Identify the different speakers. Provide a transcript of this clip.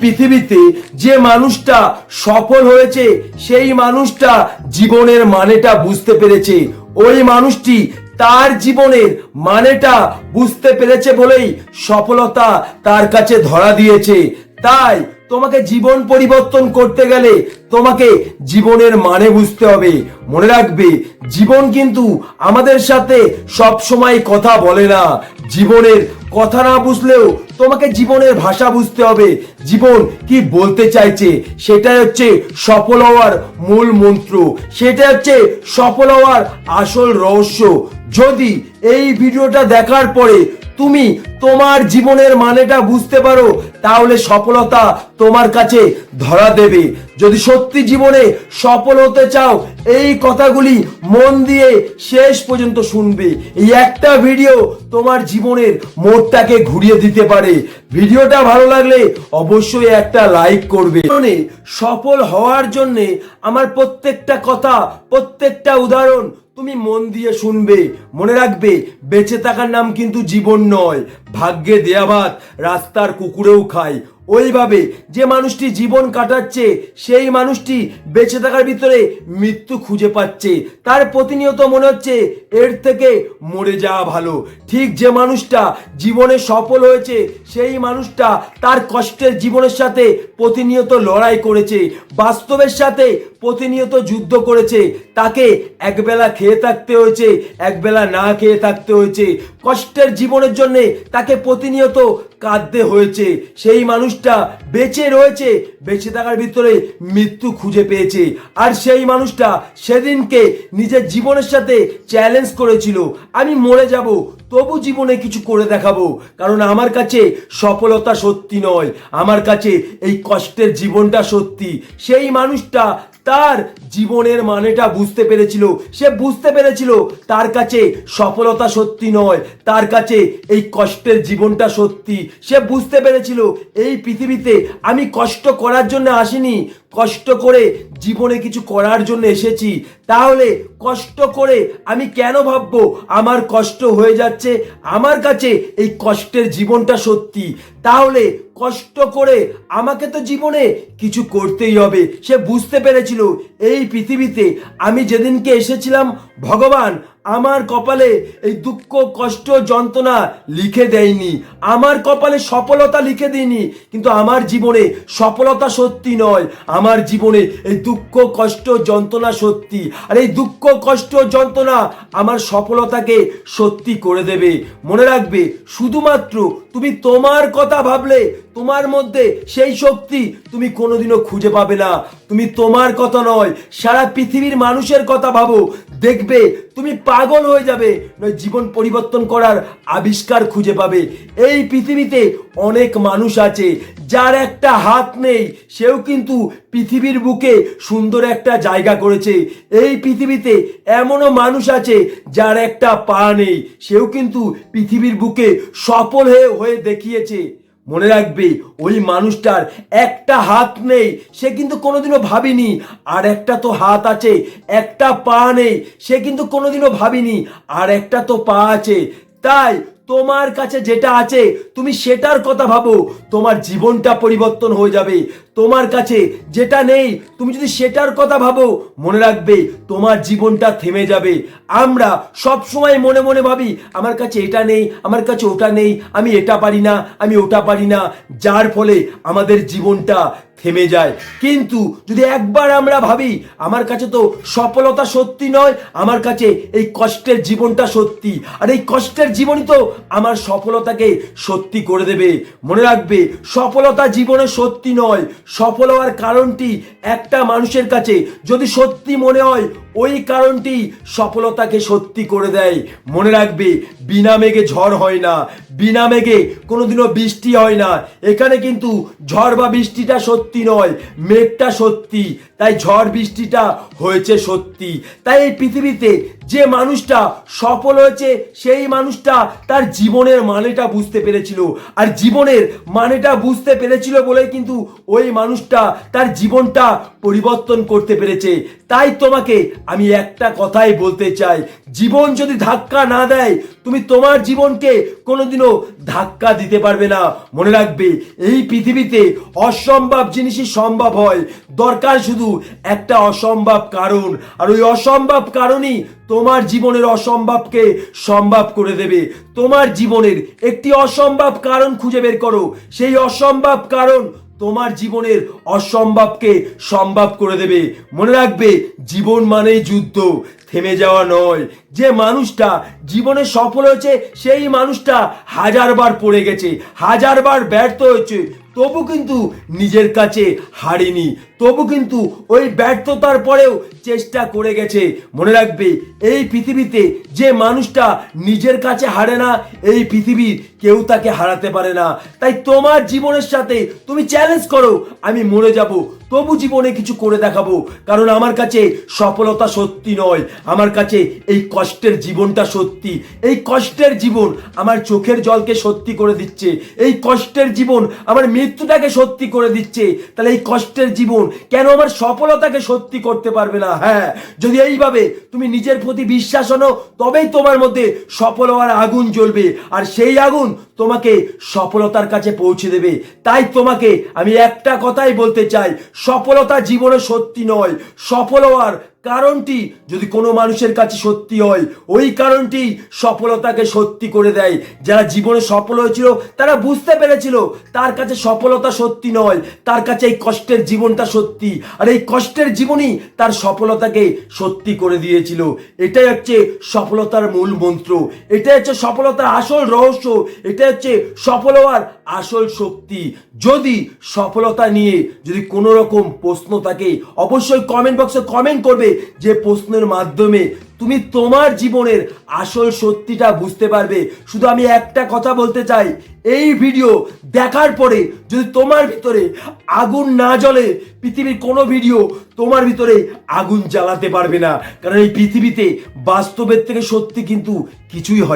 Speaker 1: পৃথিবীতে যে মানুষটা সফল হয়েছে সেই মানুষটা জীবনের মানেটা বুঝতে পেরেছে। ওই মানুষটি তার জীবনের মানেটা বুঝতে পেরেছে বলেই সফলতা তার কাছে ধরা দিয়েছে। তাই তোমাকে জীবন পরিবর্তন করতে গেলে তোমাকে জীবনের মানে বুঝতে হবে। মনে রাখবে, জীবন কিন্তু আমাদের সাথে সব সময় কথা বলে না। জীবনের কথা না বুঝলেও তোমাকে জীবনের ভাষা বুঝতে হবে। জীবন কি বলতে চাইছে সেটাই হচ্ছে সফল হওয়ার মূল মন্ত্র, সেটা হচ্ছে সফল হওয়ার আসল রহস্য। যদি এই ভিডিওটা দেখার পরে তুমি তোমার জীবনের মানেটা বুঝতে পারো তাহলে সফলতা তোমার কাছে ধরা দেবে। যদি সত্যি জীবনে সফল হতে চাও এই কথাগুলি মন দিয়ে শেষ পর্যন্ত শুনবে। এই একটা ভিডিও তোমার জীবনের মোড়টাকে ঘুরিয়ে দিতে পারে। ভিডিওটা ভালো লাগলে অবশ্যই একটা লাইক করবে। সফল হওয়ার জন্য আমার প্রত্যেকটা কথা, প্রত্যেকটা উদাহরণ তুমি মন দিয়ে শুনবে। মনে রাখবে, বেঁচে থাকার নাম কিন্তু জীবন নয়। ভাগ্যে দেয়া ভাত রাস্তার কুকুরেও খায়। ওইভাবে যে মানুষটি জীবন কাটাচ্ছে সেই মানুষটি বেঁচে থাকার ভিতরে মৃত্যু খুঁজে পাচ্ছে। তার প্রতিনিয়ত মনে হচ্ছে এর থেকে মরে যাওয়া ভালো। ঠিক যে মানুষটা জীবনে সফল হয়েছে সেই মানুষটা তার কষ্টের জীবনের সাথে প্রতিনিয়ত লড়াই করেছে, বাস্তবের সাথে প্রতিনিয়ত যুদ্ধ করেছে। তাকে একবেলা খেয়ে থাকতে হয়েছে, একবেলা না খেয়ে থাকতে হয়েছে। কষ্টের জীবনের জন্য তাকে প্রতিনিয়ত কাঁদতে হয়েছে। সেই মানুষটা বেঁচে রয়েছে, বেঁচে থাকার ভিতরে মৃত্যু খুঁজে পেয়েছে। আর সেই মানুষটা সেদিনকে নিজের জীবনের সাথে চ্যালেঞ্জ করেছিল, আমি মরে যাব তবু জীবনে কিছু করে দেখাবো, কারণ আমার কাছে সফলতা সত্যি নয়, আমার কাছে এই কষ্টের জীবনটা সত্যি। সেই মানুষটা তার জীবনের মানেটা বুঝতে পেরেছিল। সে বুঝতে পেরেছিল তার কাছে সফলতা সত্যি নয়, তার কাছে এই কষ্টের জীবনটা সত্যি। সে বুঝতে পেরেছিল এই পৃথিবীতে আমি কষ্ট করার জন্য আসিনি, কষ্ট করে জীবনে কিছু করার জন্য এসেছি। তাহলে কষ্ট করে আমি কেন ভাববো আমার কষ্ট হয়ে যাচ্ছে? আমার কাছে এই কষ্টের জীবনটা সত্যি। তাহলে কষ্ট করে আমাকে তো জীবনে কিছু করতেই হবে। সে বুঝতে পেরেছিল এই পৃথিবীতে আমি যেদিনকে এসেছিলাম ভগবান আমার কপালে এই দুঃখ কষ্ট যন্ত্রণা লিখে দেয়নি, আমার কপালে সফলতা লিখে দিইনি। কিন্তু আমার জীবনে সফলতা সত্যি নয়, আমার জীবনে এই দুঃখ কষ্ট যন্ত্রণা সত্যি। আর এই দুঃখ কষ্ট যন্ত্রণা আমার সফলতাকে সত্যি করে দেবে। মনে রাখবে, শুধুমাত্র তুমি তোমার কথা ভাবলে তোমার মধ্যে সেই শক্তি তুমি কোনোদিনও খুঁজে পাবে না। তুমি তোমার কথা নয়, সারা পৃথিবীর মানুষের কথা ভাবো, দেখবে তুমি পাগল হয়ে যাবে, নয় জীবন পরিবর্তন করার আবিষ্কার খুঁজে পাবে। এই পৃথিবীতে অনেক মানুষ আছে যার একটা হাত নেই, সেও কিন্তু পৃথিবীর বুকে সুন্দর একটা জায়গা করেছে। এই পৃথিবীতে এমনও মানুষ আছে যার একটা পা নেই, সেও কিন্তু পৃথিবীর বুকে সফল হয়ে দেখিয়েছে। মনে রাখবে, ওই মানুষটার একটা হাত নেই, সে কিন্তু কোনোদিনও ভাবিনি আর একটা তো হাত আছে। একটা পা নেই, সে কিন্তু কোনোদিনও ভাবিনি আর একটা তো পা আছে। তাই তোমার কাছে যেটা আছে তুমি সেটার কথা ভাবো, তোমার জীবনটা পরিবর্তন হয়ে যাবে। তোমার কাছে যেটা নেই তুমি যদি সেটার কথা ভাবো, মনে রাখবে তোমার জীবনটা থেমে যাবে। আমরা সব সময় মনে মনে ভাবি আমার কাছে এটা নেই, আমার কাছে ওটা নেই, আমি এটা পারি না, আমি ওটা পারি না, যার ফলে আমাদের জীবনটা থেমে যায়। কিন্তু যদি একবার আমরা ভাবি আমার কাছে তো সফলতা সত্যি নয়, আমার কাছে এই কষ্টের জীবনটা সত্যি, আর এই কষ্টের জীবনই তো আমার সফলতাকে সত্যি করে দেবে। মনে রাখবে, সফলতা জীবনে সত্যি নয়, সফল হওয়ার কারণটি একটা মানুষের কাছে যদি সত্যি মনে হয় ওই কারণটি সফলতাকে সত্যি করে দেয়। মনে রাখবে, বিনা মেঘে ঝড় হয় না, বিনা মেঘে কোনোদিনও বৃষ্টি হয় না। এখানে কিন্তু ঝড় বা বৃষ্টিটা সত্যি নয়, মেঘটা সত্যি। তাই ঝড় বৃষ্টিটা হয়েছে সত্যি। তাই এই পৃথিবীতে যে মানুষটা সফল হয়েছে সেই মানুষটা তার জীবনের মানেটা বুঝতে পেরেছিল, আর জীবনের মানেটা বুঝতে পেরেছিল বলে কিন্তু ওই মানুষটা তার জীবনটা পরিবর্তন করতে পেরেছে। তাই তোমাকে আমি একটা কথাই বলতে চাই, জীবন যদি ধাক্কা না দেয় তুমি তোমার জীবনকে কোনোদিনও ধাক্কা দিতে পারবে না। মনে রাখবে, এই পৃথিবীতে অসম্ভব জিনিসই সম্ভব হয়, দরকার শুধু একটা অসম্ভব কারণ, আর ওই অসম্ভব কারণই তোমার জীবনের অসম্ভবকে সম্ভব করে দেবে। তোমার জীবনের একটি অসম্ভব কারণ খুঁজে বের করো, সেই অসম্ভব কারণ তোমার জীবনের অসম্ভবকে সম্ভব করে দেবে। মনে রাখবে, জীবন মানেই যুদ্ধ, থেমে যাওয়া নয়। যে মানুষটা জীবনে সফল হয়েছে সেই মানুষটা হাজারবার পড়ে গেছে, হাজারবার ব্যর্থ হয়েছে, তবু কিন্তু নিজের কাছে হারেনি, তবু কিন্তু ওই ব্যর্থতার পরেও চেষ্টা করে গেছে। মনে রাখবে, এই পৃথিবীতে যে মানুষটা নিজের কাছে হারে না, এই পৃথিবীর কেউ তাকে হারাতে পারে না। তাই তোমার জীবনের সাথে তুমি চ্যালেঞ্জ করো, আমি মরে যাব তবু জীবনে কিছু করে দেখাবো, কারণ আমার কাছে সফলতা সত্যি নয়, আমার কাছে এই কষ্টের জীবনটা সত্যি। এই কষ্টের জীবন আমার চোখের জলকে সত্যি করে দিচ্ছে, এই কষ্টের জীবন আমার মৃত্যুটাকে সত্যি করে দিচ্ছে। তাহলে এই কষ্টের জীবন কেন আমার সফলতাকে সত্যি করতে পারবে না? হ্যাঁ, যদি এইভাবে তুমি নিজের প্রতি বিশ্বাস আনো, তবেই তোমার মধ্যে সফল হওয়ার আগুন জ্বলবে, আর সেই আগুন তোমাকে সফলতার কাছে পৌঁছে দেবে। তাই তোমাকে আমি একটা কথাই বলতে চাই, সফলতা জীবনে সত্যি নয়, সফল হওয়ার কারণটি যদি কোনো মানুষের কাছে সত্যি হয়, ওই কারণটি সফলতাকে সত্যি করে দেয়। যারা জীবনে সফল হয়েছিল তারা বুঝতে পেরেছিল তার কাছে সফলতা সত্যি নয়, তার কাছে এই কষ্টের জীবনটা সত্যি, আর এই কষ্টের জীবনই তার সফলতাকে সত্যি করে দিয়েছিল। এটাই হচ্ছে সফলতার মূল মন্ত্র, এটাই হচ্ছে সফলতার আসল রহস্য, এটা হচ্ছে সফল হওয়ার আসল শক্তি। যদি সফলতা নিয়ে যদি কোনো রকম প্রশ্ন থাকে, অবশ্যই কমেন্ট বক্সে কমেন্ট করবে, যে প্রশ্নের মাধ্যমে তুমি তোমার জীবনের আসল সত্যিটা বুঝতে পারবে। শুধু আমি একটা কথা বলতে চাই, এই ভিডিও দেখার পরে যদি তোমার ভিতরে আগুন না জ্বলে, পৃথিবীর কোনো ভিডিও তোমার ভিতরে আগুন জ্বালাতে পারবে না। কারণ এই পৃথিবীতে বাস্তবের থেকে সত্যি কিন্তু কিছুই হয়।